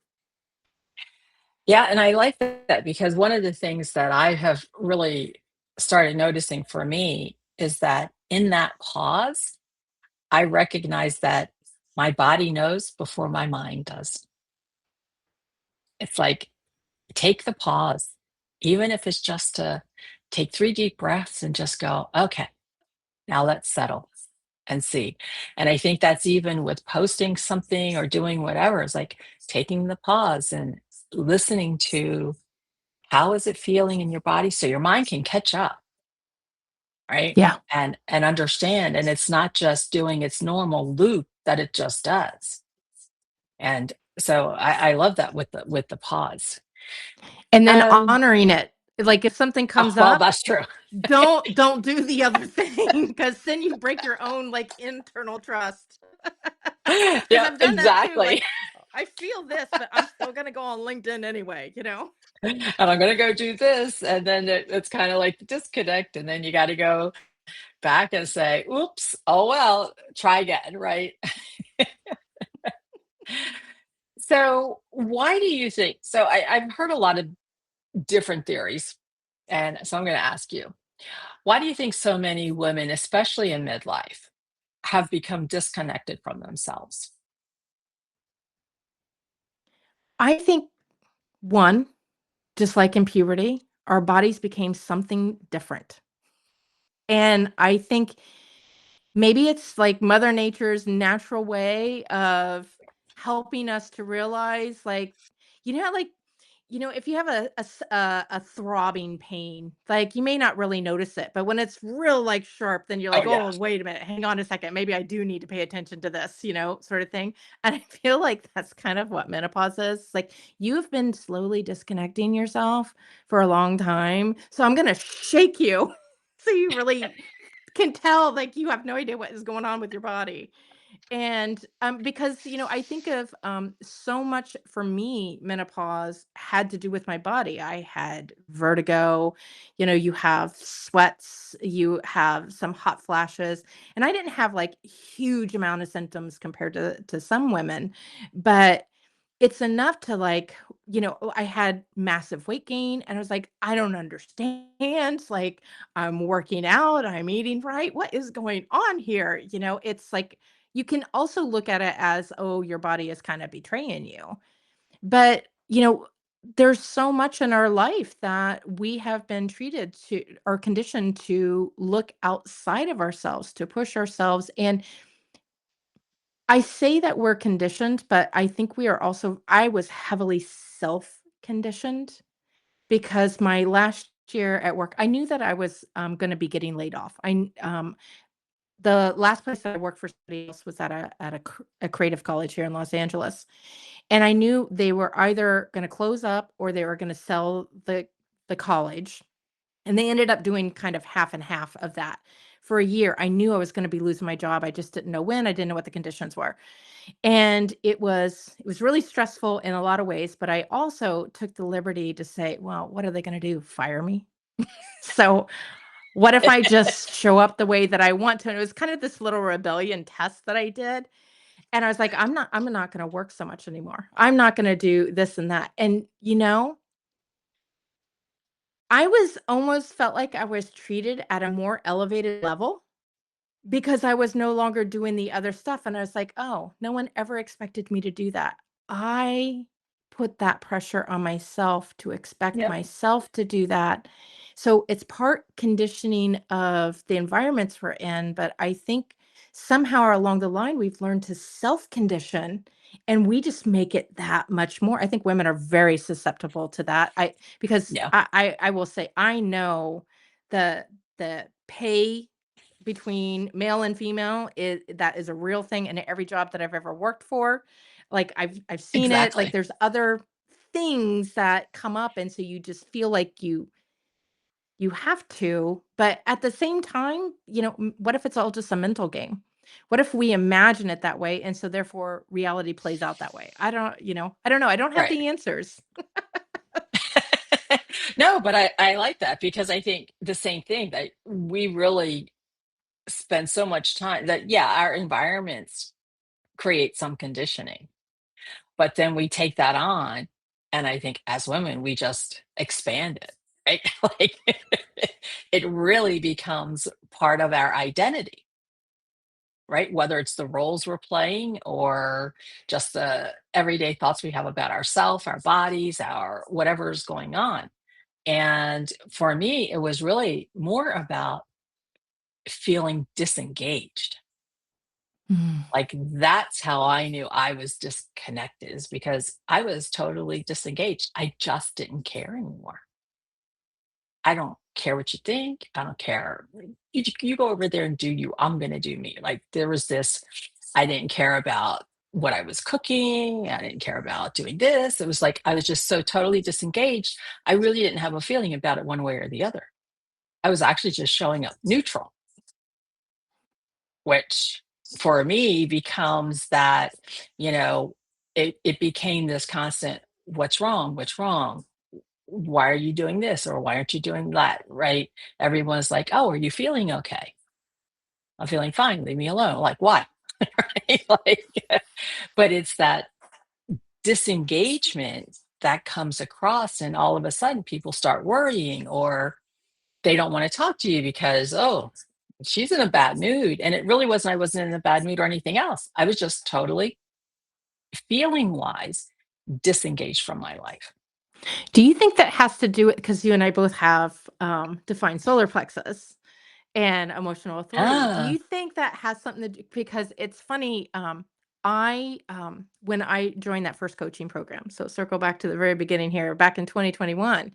Yeah, and I like that because one of the things that I have really started noticing for me is that in that pause, I recognize that my body knows before my mind does. It's like, take the pause, even if it's just to take 3 deep breaths and just go, "Okay, now let's settle and see." And I think that's even with posting something or doing whatever, it's like taking the pause and listening to how is it feeling in your body so your mind can catch up, right? Yeah. And understand, and it's not just doing its normal loop that it just does. And so I love that with the pause. And then Um, honoring it. Like if something oh, comes well, up, that's true. don't do the other thing because then you break your own like internal trust. Because Yeah, I've done that too. exactly. Like I feel this, but I'm still gonna go on LinkedIn anyway. And I'm gonna go do this, and then it's kind of like the disconnect, and then you got to go back and say, "Oops, oh well, try again," right? So, why do you think? So, I've heard a lot of different theories, and so I'm going to ask you, why do you think so many women, especially in midlife, have become disconnected from themselves? I think one, just like in puberty, our bodies became something different. And I think Maybe it's like Mother Nature's natural way of helping us to realize, like, how, like, if you have a throbbing pain, like, you may not really notice it, but when it's real, like, sharp, then you're Oh like, yeah. "Oh, wait a minute, hang on a second, maybe I do need to pay attention to this," sort of thing. And I feel like that's kind of what menopause is. Like, you've been slowly disconnecting yourself for a long time, so I'm gonna shake you so you really can tell, like, you have no idea what is going on with your body. And, because, I think of, so much for me, menopause had to do with my body. I had vertigo, you have sweats, you have some hot flashes, and I didn't have like huge amount of symptoms compared to some women, but it's enough to like, I had massive weight gain and I was like, I don't understand. Like, I'm working out, I'm eating right. What is going on here? It's like you can also look at it as, oh, your body is kind of betraying you. But, there's so much in our life that we have been treated to or conditioned to look outside of ourselves, to push ourselves. And I say that we're conditioned, but I think we are also, I was heavily self conditioned because my last year at work, I knew that I was going to be getting laid off. The last place that I worked for somebody else was at a creative college here in Los Angeles, and I knew they were either gonna close up or they were gonna sell the college, and they ended up doing kind of half and half of that. For a year, I knew I was gonna be losing my job, I just didn't know when, I didn't know what the conditions were, and it was really stressful in a lot of ways, but I also took the liberty to say, "Well, what are they gonna do, fire me?" So what if I just show up the way that I want to? And it was kind of this little rebellion test that I did. And I was like, I'm not going to work so much anymore. I'm not going to do this and that. And, I was almost felt like I was treated at a more elevated level because I was no longer doing the other stuff, and I was like, "Oh, no one ever expected me to do that." I put that pressure on myself to expect Yep. myself to do that. So, it's part conditioning of the environments we're in, but I think somehow along the line, we've learned to self-condition, and we just make it that much more. I think women are very susceptible to that. I because Yeah. I will say, I know the pay between male and female is that is a real thing in every job that I've ever worked for. Like, I've seen it, like, Exactly. there's other things that come up, and so you just feel like you have to, but at the same time, what if it's all just a mental game? What if we imagine it that way, and so therefore reality plays out that way? I don't know, I don't have Right. the answers. No, but I like that because I think the same thing that we really spend so much time that, yeah, our environments create some conditioning, but then we take that on. And I think as women, we just expand it, right? Like it really becomes part of our identity, right? Whether it's the roles we're playing or just the everyday thoughts we have about ourselves, our bodies, our whatever's going on. And for me, it was really more about feeling disengaged. Mm. Like that's how I knew I was disconnected, is because I was totally disengaged. I just didn't care anymore. I don't care what you think. I don't care. You go over there and do you. I'm going to do me. Like there was this, I didn't care about what I was cooking. I didn't care about doing this. It was like I was just so totally disengaged. I really didn't have a feeling about it one way or the other. I was actually just showing up neutral, which for me becomes that, you know, it became this constant, what's wrong? What's wrong? Why are you doing this? Or why aren't you doing that? Right? Everyone's like, oh, are you feeling okay? I'm feeling fine. Leave me alone. Like, why? Right? Like, but it's that disengagement that comes across, and all of a sudden people start worrying, or they don't want to talk to you because, oh, she's in a bad mood. And it really wasn't, I wasn't in a bad mood or anything else. I was just totally feeling wise disengaged from my life. Do you think that has to do it because you and I both have defined solar plexus? and emotional authority. Do Ah, you think that has something to do, because it's funny, I when I joined that first coaching program, so circle back to the very beginning here, back in 2021,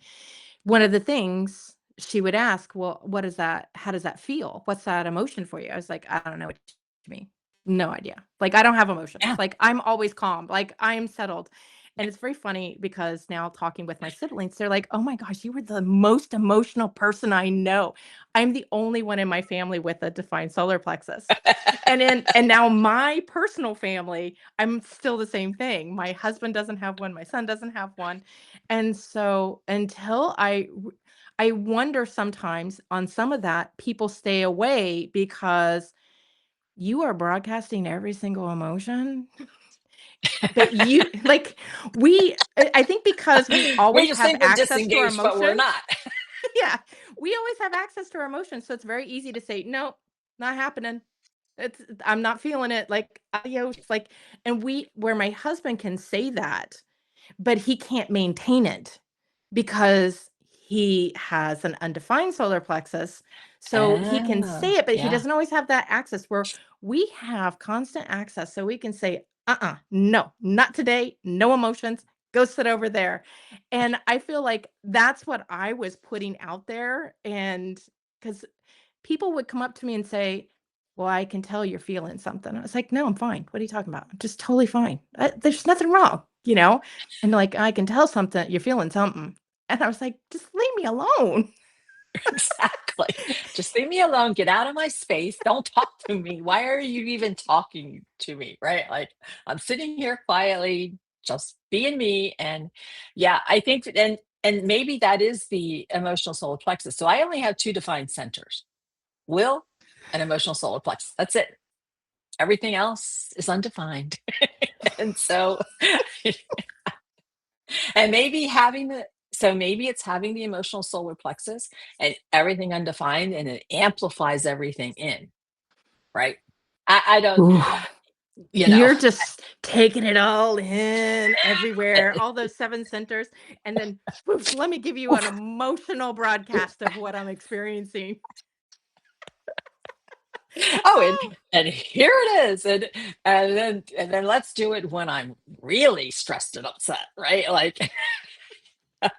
one of the things she would ask, "Well, what is that? How does that feel? What's that emotion for you?" I was like, "I don't know what you mean. No idea. Like, I don't have emotions. yeah. Like, I'm always calm. Like, I am settled." And it's very funny because now talking with my siblings, they're like, "Oh my gosh, you were the most emotional person I know." I'm the only one in my family with a defined solar plexus. And now my personal family, I'm still the same thing. My husband doesn't have one, my son doesn't have one. And so until I wonder sometimes on some of that, people stay away because you are broadcasting every single emotion that you like. I think because we We always just have think we're access to our disengaged, but we're emotions. not. Yeah, we always have access to our emotions, so it's very easy to say, "No, not happening. I'm not feeling it." Like, adios. Like, and we where my husband can say that, but he can't maintain it because he has an undefined solar plexus. So he can Oh, say it, but he yeah. doesn't always have that access where we have constant access. So we can say, no, not today, no emotions, go sit over there. And I feel like that's what I was putting out there. And because people would come up to me and say, "Well, I can tell you're feeling something." I was like, "No, I'm fine. What are you talking about? I'm just totally fine. There's nothing wrong, you know?" And like, "I can tell something you're feeling something." And I was like, "Just leave me alone." Exactly. Just leave me alone. Get out of my space. Don't talk to me. Why are you even talking to me? Right? Like I'm sitting here quietly, just being me. And yeah, I think and maybe that is the emotional solar plexus. So I only have two defined centers: will and emotional solar plexus. That's it. Everything else is undefined. And so and maybe having the so maybe it's having the emotional solar plexus and everything undefined and it amplifies everything in, right? I don't, Ooh, you know, you're just taking it all in everywhere, all those 7 centers, and then, poof, let me give you an emotional broadcast of what I'm experiencing. oh, Oh. and here it is. And then let's do it when I'm really stressed and upset, right? Like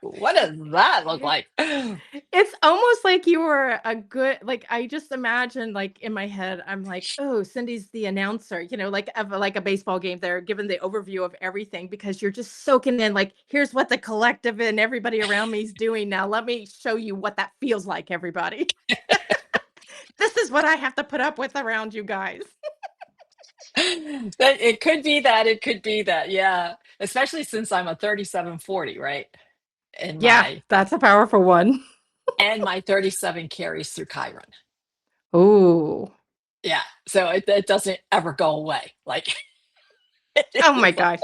what does that look like? It's almost like you were a good, like, I just imagine, like, in my head, I'm like, "Oh, Cindy's the announcer," like, of, like, a baseball game. They're giving the overview of everything because you're just soaking in, like, "Here's what the collective and everybody around me is doing now. Let me show you what that feels like, everybody. This is what I have to put up with around you guys." That it could be that, it could be that, yeah. Especially since I'm a 3740, right? And Yeah, my that's a powerful one. and my 37 carries through Chiron. Ooh. Yeah, so it doesn't ever go away. Like Oh my it's like, gosh.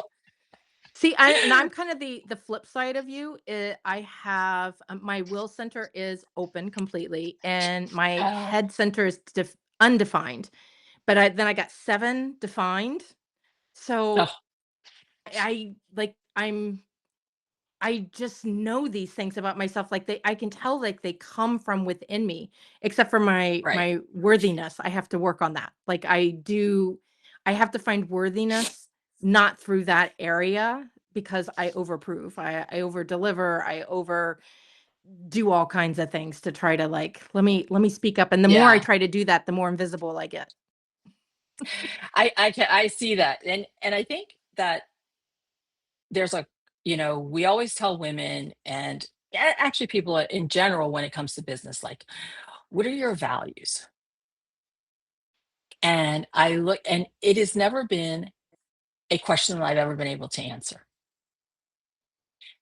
See, I'm kind of the flip side of you. I have my will center is open completely, and my oh, head center is undefined. But then I got 7 defined. oh, So I just know these things about myself. Like I can tell, like they come from within me. Except for right. my worthiness, I have to work on that. Like I have to find worthiness not through that area because I overprove, I over deliver, I over do all kinds of things to try to like let me speak up. And the more I Yeah. try to do that, the more invisible I get. I see that. And I think that there's a we always tell women and actually people in general when it comes to business, like, what are your values? And I look and it has never been a question that I've ever been able to answer.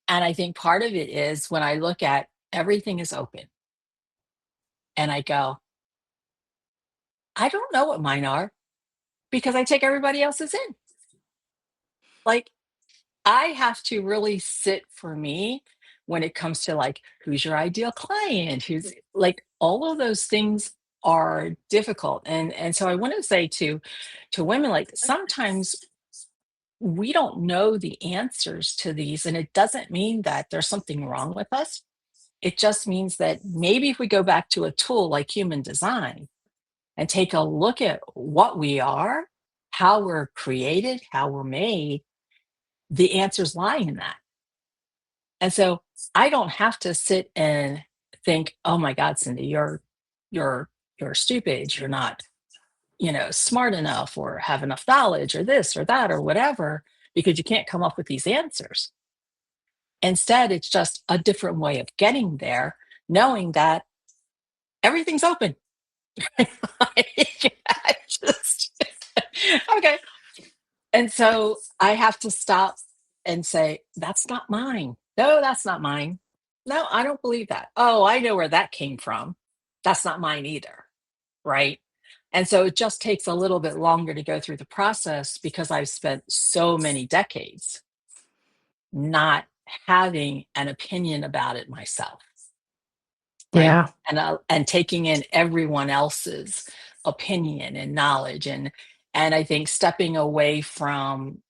And I think part of it is when I look at everything is open and I go, I don't know what mine are because I take everybody else's in. Like, I have to really sit for me when it comes to like, who's your ideal client? Who's like, all of those things are difficult. And so I want to say to women, like, sometimes we don't know the answers to these, and it doesn't mean that there's something wrong with us. It just means that maybe if we go back to a tool like human design and take a look at what we are, how we're created, how we're made, the answers lie in that. And so I don't have to sit and think, "Oh my God, Cindy, you're you're stupid. You're not, smart enough or have enough knowledge or this or that or whatever, because you can't come up with these answers." Instead, it's just a different way of getting there, knowing that everything's open. I just okay. And so I have to stop and say, "That's not mine. No, that's not mine. No, I don't believe that. Oh, I know where that came from. That's not mine either." Right? And so it just takes a little bit longer to go through the process because I've spent so many decades not having an opinion about it myself. Right? Yeah. And taking in everyone else's opinion and knowledge, and I think stepping away from,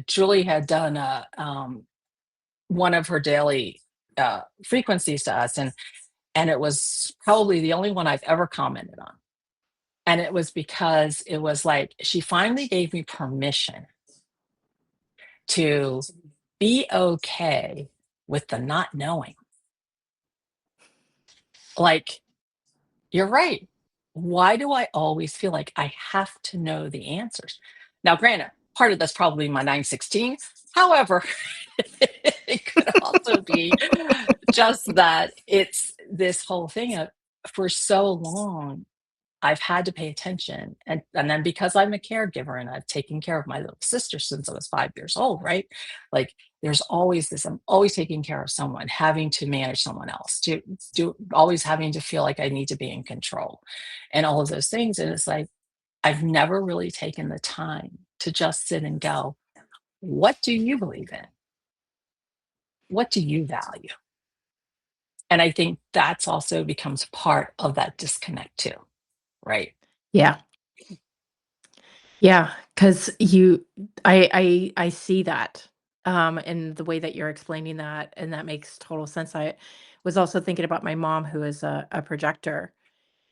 Julie had done one of her daily frequencies to us, and it was probably the only one I've ever commented on. And it was because it was like she finally gave me permission to be okay with the not knowing. Like, you're right. Why do I always feel like I have to know the answers? Now, granted, part of that's probably my 916. However, it could also be just that it's this whole thing of for so long, I've had to pay attention. And then because I'm a caregiver and I've taken care of my little sister since I was 5 years old, right? Like there's always this, I'm always taking care of someone, having to manage someone else, to do always having to feel like I need to be in control and all of those things. And it's like I've never really taken the time to just sit and go, what do you believe in? What do you value? And I think that's also becomes part of that disconnect too, right? Yeah. Yeah, because I see that, in the way that you're explaining that, and that makes total sense. I was also thinking about my mom who is a projector,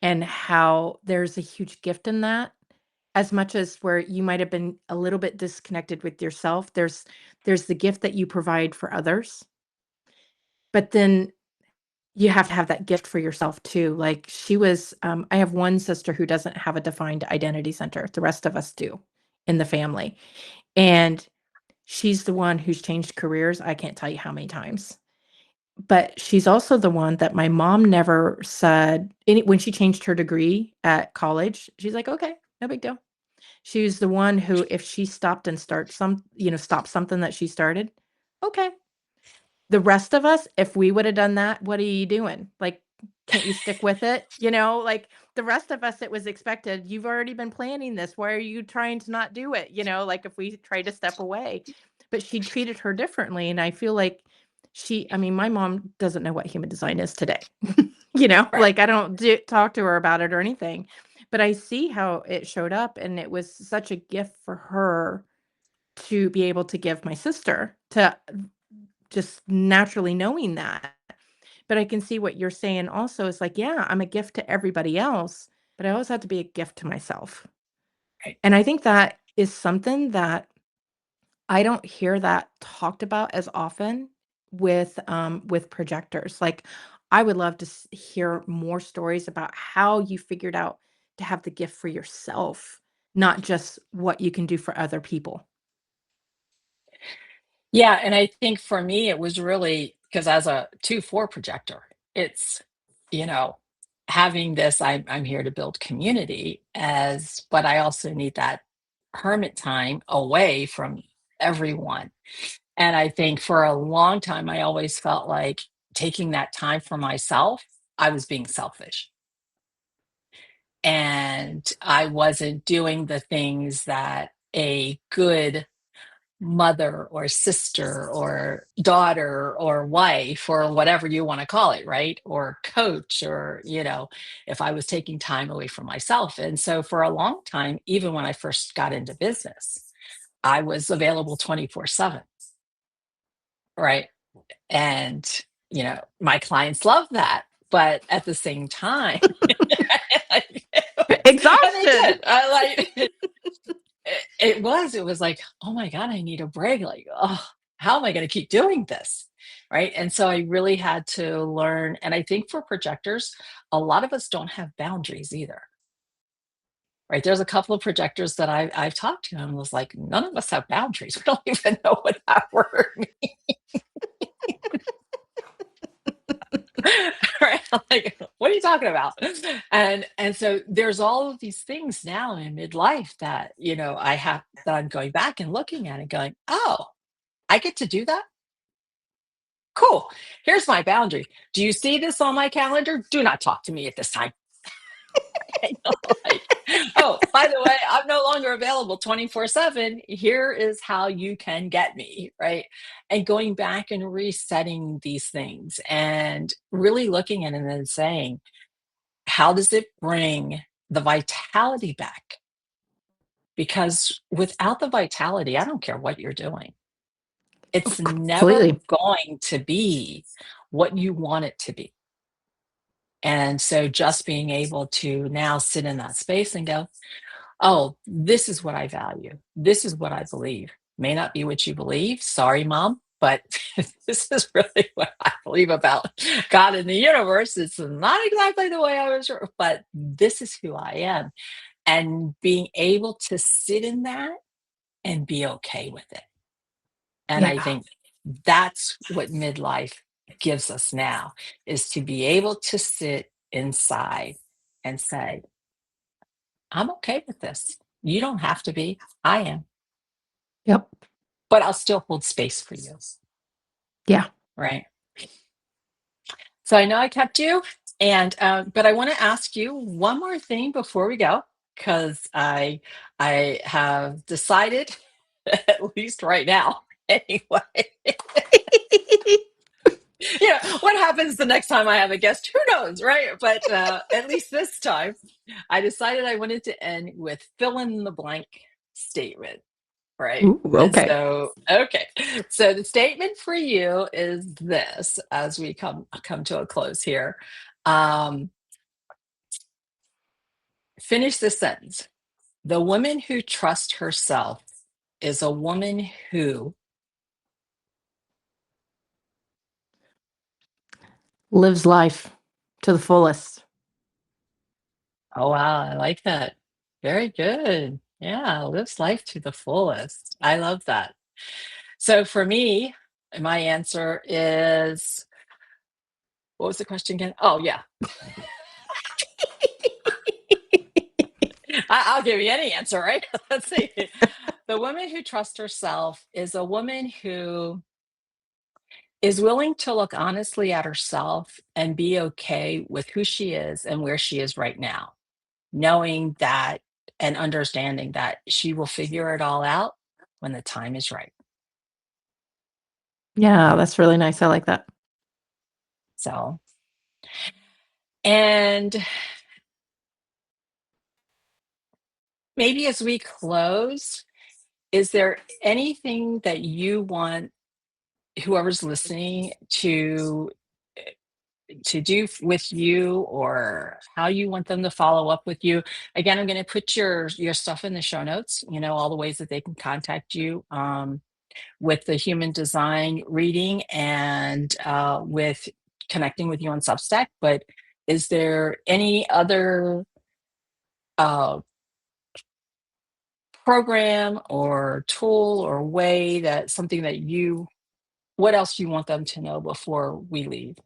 and how there's a huge gift in that. As much as where you might have been a little bit disconnected with yourself, there's the gift that you provide for others, but then you have to have that gift for yourself too. Like she was, I have one sister who doesn't have a defined identity center. The rest of us do in the family. And she's the one who's changed careers, I can't tell you how many times. But she's also the one that my mom never said when she changed her degree at college, she's like, "Okay, no big deal." She's the one who if she stopped and stop something that she started, "Okay." The rest of us, if we woulda done that, "What are you doing? Like, can't you stick with it?" Like, the rest of us, it was expected, "You've already been planning this, why are you trying to not do it?" Like, if we try to step away. But she treated her differently, and I feel like I mean, my mom doesn't know what human design is today. Right. Like, I don't talk to her about it or anything, but I see how it showed up, and it was such a gift for her to be able to give my sister, to just naturally knowing that. But I can see what you're saying also is like, yeah, I'm a gift to everybody else, but I always have to be a gift to myself. Right. And I think that is something that I don't hear that talked about as often with projectors. Like I would love to hear more stories about how you figured out to have the gift for yourself, not just what you can do for other people. Yeah, and I think for me, it was really because as a 2-4 projector, it's, you know, having this, I'm here to build community but I also need that hermit time away from everyone. And I think for a long time, I always felt like taking that time for myself, I was being selfish. And I wasn't doing the things that a good mother or sister or daughter or wife or whatever you want to call it, right? Or coach, or, if I was taking time away from myself. And so for a long time, even when I first got into business, I was available 24/7, right? And, my clients love that. But at the same time, and they Exhausted. did. I like it was like, oh my God, I need a break. Like, oh, how am I going to keep doing this? Right. And so I really had to learn. And I think for projectors, a lot of us don't have boundaries either. Right. There's a couple of projectors that I've talked to and was like, none of us have boundaries. We don't even know what that word means. Right. Like, what are you talking about? And so there's all of these things now in midlife that, that I'm going back and looking at and going, oh, I get to do that? Cool. Here's my boundary. Do you see this on my calendar? Do not talk to me at this time. You know, like, oh, by the way, I'm no longer available 24/7. Here is how you can get me, right? And going back and resetting these things and really looking at it and then saying, how does it bring the vitality back? Because without the vitality, I don't care what you're doing. It's never Completely. going to be what you want it to be. And so just being able to now sit in that space and go, oh, this is what I value. This is what I believe. May not be what you believe. Sorry, mom, but this is really what I believe about God and the universe. It's not exactly the way I was, but this is who I am. And being able to sit in that and be okay with it. And I Yeah. think that's what midlife gives us now is to be able to sit inside and say, I'm okay with this. You don't have to be. I am. Yep. But I'll still hold space for you. Yeah. Right. So I know I kept you, and but I want to ask you one more thing before we go, because I have decided, at least right now, anyway. What happens the next time I have a guest? Who knows, right? But at least this time, I decided I wanted to end with fill in the blank statement. Right. Ooh, And okay. so, okay. So the statement for you is this as we come to a close here. Um, Finish this sentence. The woman who trusts herself is a woman who, Lives life to the fullest. oh wow, I like that. Very good. Yeah, lives life to the fullest. I love that. So for me, my answer is what was the question again? Oh yeah. I'll give you any answer, right? Let's see. The woman who trusts herself is a woman who is willing to look honestly at herself and be okay with who she is and where she is right now, knowing that and understanding that she will figure it all out when the time is right. Yeah, that's really nice. I like that. So, and maybe as we close, is there anything that you want whoever's listening to do with you or how you want them to follow up with you. Again, I'm going to put your stuff in the show notes, all the ways that they can contact you with the human design reading and with connecting with you on Substack. But is there any other uh, program or tool or way that something that what else you want them to know before we leave?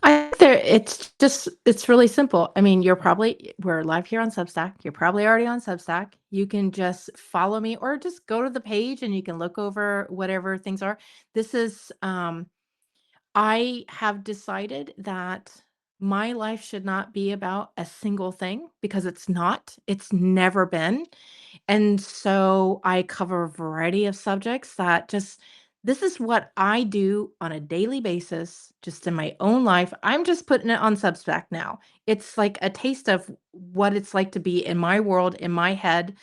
I think it's really simple. I mean, we're live here on Substack. You're probably already on Substack. You can just follow me or just go to the page and you can look over whatever things are. This is I have decided that my life should not be about a single thing because it's not. It's never been. And so I cover a variety of subjects that just this is what I do on a daily basis, just in my own life. I'm just putting it on Substack now. It's like a taste of what it's like to be in my world, in my head.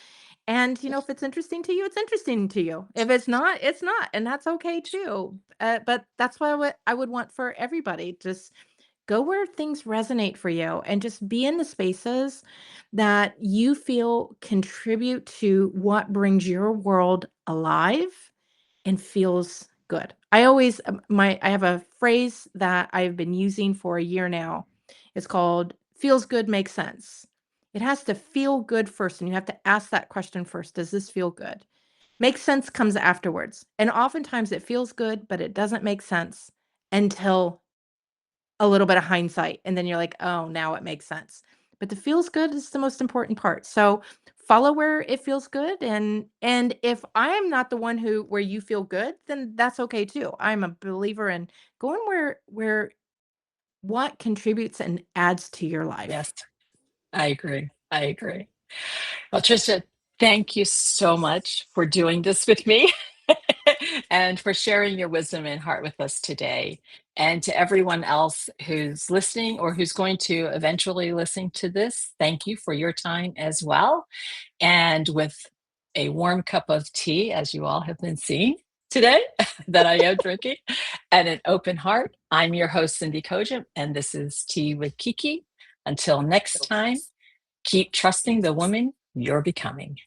And, if it's interesting to you, it's interesting to you. If it's not, it's not, and that's okay too. But that's what I would want for everybody. Just go where things resonate for you and just be in the spaces that you feel contribute to what brings your world alive and feels good. I always I have a phrase that I've been using for a year now. It's called feels good makes sense. It has to feel good first, and you have to ask that question first. Does this feel good? Makes sense comes afterwards. And oftentimes it feels good, but it doesn't make sense until a little bit of hindsight, and then you're like, "Oh, now it makes sense." But the feels good is the most important part. So, follow where it feels good, and if I am not the one where you feel good, then that's okay too. I'm a believer in going where what contributes and adds to your Yes, life. I agree. I agree. Well, Tricia, thank you so much for doing this with me and for sharing your wisdom and heart with us today. And to everyone else who's listening or who's going to eventually listen to this, thank you for your time as well. And with a warm cup of tea, as you all have been seeing today, that I am drinking, and an open heart, I'm your host, Cindy Kojam, and this is Tea with Kiki. Until next time, keep trusting the woman you're becoming.